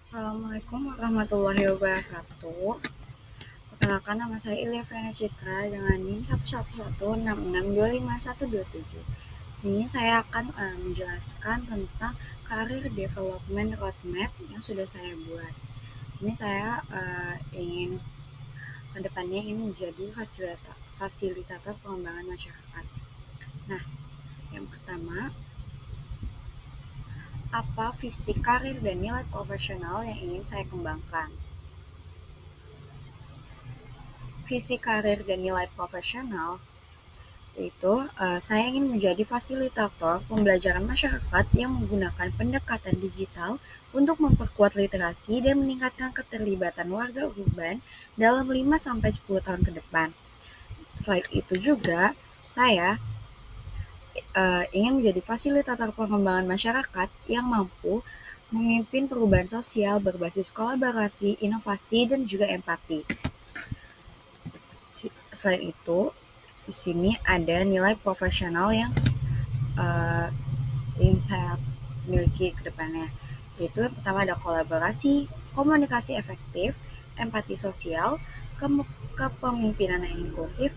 Assalamualaikum warahmatullahi wabarakatuh. Perkenalkan, nama saya Ilya Fena Citra dengan NIM 11166252127. Sini saya akan menjelaskan tentang karir development roadmap yang sudah saya buat. Ini saya ingin kedepannya ingin menjadi fasilitator pengembangan masyarakat. Nah, yang pertama, apa visi karir dan nilai profesional yang ingin saya kembangkan? Visi karir dan nilai profesional yaitu saya ingin menjadi fasilitator pembelajaran masyarakat yang menggunakan pendekatan digital untuk memperkuat literasi dan meningkatkan keterlibatan warga urban dalam 5-10 tahun ke depan. Selain itu juga, saya ingin menjadi fasilitator pengembangan masyarakat yang mampu memimpin perubahan sosial berbasis kolaborasi, inovasi, dan juga empati. Selain itu, di sini ada nilai profesional yang ingin saya miliki ke depannya, yaitu yang pertama ada kolaborasi, komunikasi efektif, empati sosial, kepemimpinan yang inklusif,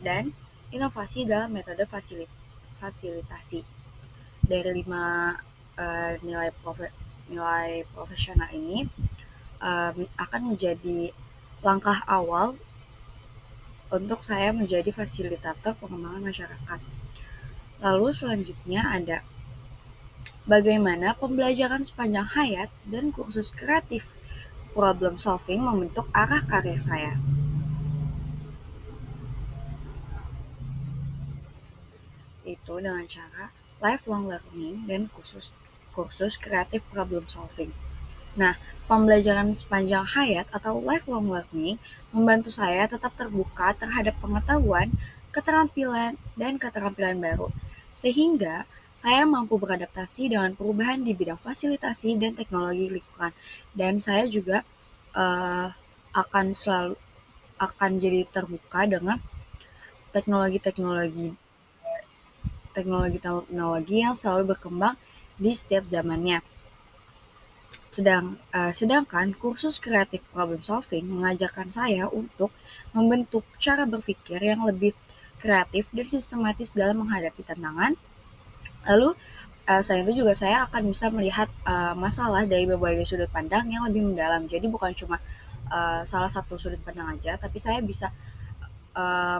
dan inovasi dalam metode fasilitasi. Dari 5 nilai profesional ini akan menjadi langkah awal untuk saya menjadi fasilitator pengembangan masyarakat. Lalu selanjutnya ada bagaimana pembelajaran sepanjang hayat dan kursus kreatif problem solving membentuk arah karir saya. Itu dengan cara lifelong learning dan kursus kreatif problem solving. Nah, pembelajaran sepanjang hayat atau lifelong learning membantu saya tetap terbuka terhadap pengetahuan, keterampilan baru, sehingga saya mampu beradaptasi dengan perubahan di bidang fasilitasi dan teknologi lingkungan. Dan saya juga akan jadi terbuka dengan teknologi yang selalu berkembang di setiap zamannya. Sedangkan kursus kreatif problem solving mengajarkan saya untuk membentuk cara berpikir yang lebih kreatif dan sistematis dalam menghadapi tantangan. Lalu selain itu juga saya akan bisa melihat masalah dari berbagai sudut pandang yang lebih mendalam. Jadi bukan cuma salah satu sudut pandang aja, tapi saya bisa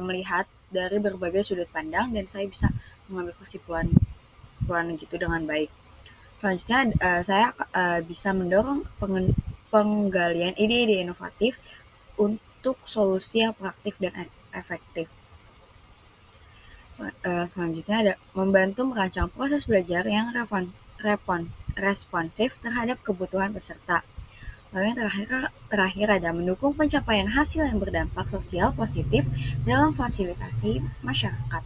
melihat dari berbagai sudut pandang dan saya bisa mengambil kesimpulan gitu dengan baik. Selanjutnya saya bisa mendorong penggalian ide-ide inovatif untuk solusi yang praktik dan efektif. Selanjutnya ada membantu merancang proses belajar yang responsif terhadap kebutuhan peserta. Lalu yang terakhir ada mendukung pencapaian hasil yang berdampak sosial positif dalam fasilitasi masyarakat.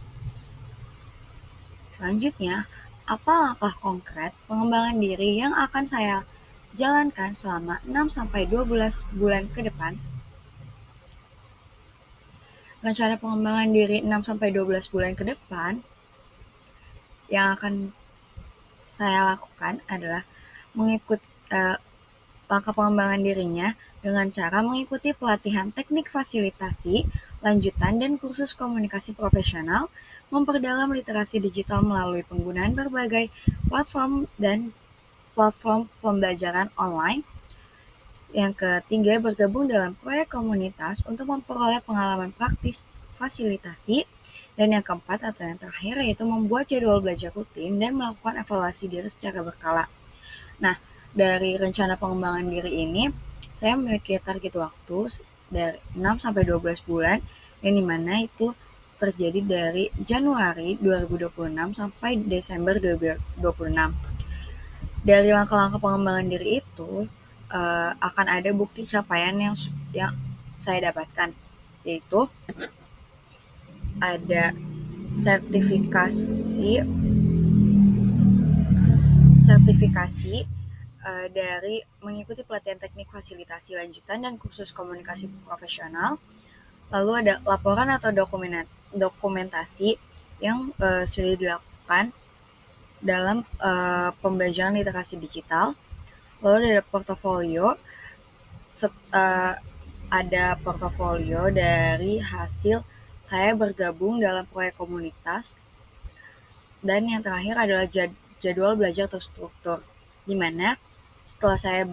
Selanjutnya, apa langkah konkret pengembangan diri yang akan saya jalankan selama 6-12 bulan ke depan? Rencana pengembangan diri 6-12 bulan ke depan yang akan saya lakukan adalah langkah pengembangan dirinya dengan cara mengikuti pelatihan teknik fasilitasi, lanjutan, dan kursus komunikasi profesional, memperdalam literasi digital melalui penggunaan berbagai platform pembelajaran online. Yang ketiga, bergabung dalam proyek komunitas untuk memperoleh pengalaman praktis fasilitasi. Dan yang keempat atau yang terakhir yaitu membuat jadwal belajar rutin dan melakukan evaluasi diri secara berkala. Nah, dari rencana pengembangan diri ini, saya memiliki target waktu dari 6-12 bulan, yang dimana itu terjadi dari Januari 2026 sampai Desember 2026. Dari langkah-langkah pengembangan diri itu, akan ada bukti capaian yang saya dapatkan, yaitu ada sertifikasi dari mengikuti pelatihan teknik fasilitasi lanjutan dan kursus komunikasi profesional. Lalu ada laporan atau dokumentasi yang sudah dilakukan dalam pembelajaran literasi digital. Lalu ada portofolio dari hasil saya bergabung dalam proyek komunitas. Dan yang terakhir adalah jadwal belajar terstruktur, di mana setelah saya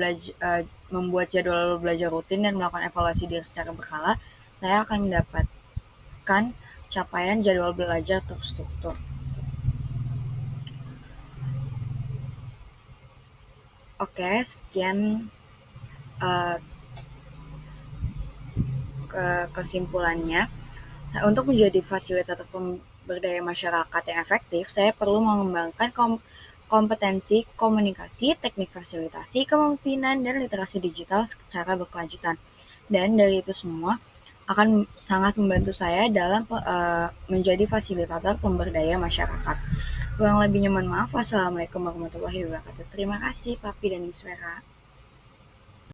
membuat jadwal belajar rutin dan melakukan evaluasi diri secara berkala, saya akan mendapatkan capaian jadwal belajar terstruktur. Oke, sekian kesimpulannya. Untuk menjadi fasilitator pemberdayaan masyarakat yang efektif, saya perlu mengembangkan kompetensi komunikasi, teknik fasilitasi, kepemimpinan, dan literasi digital secara berkelanjutan. Dan dari itu semua akan sangat membantu saya dalam menjadi fasilitator pemberdayaan masyarakat. Kurang lebihnya mohon maaf. Wassalamualaikum warahmatullahi wabarakatuh. Terima kasih, Papi dan Iswera.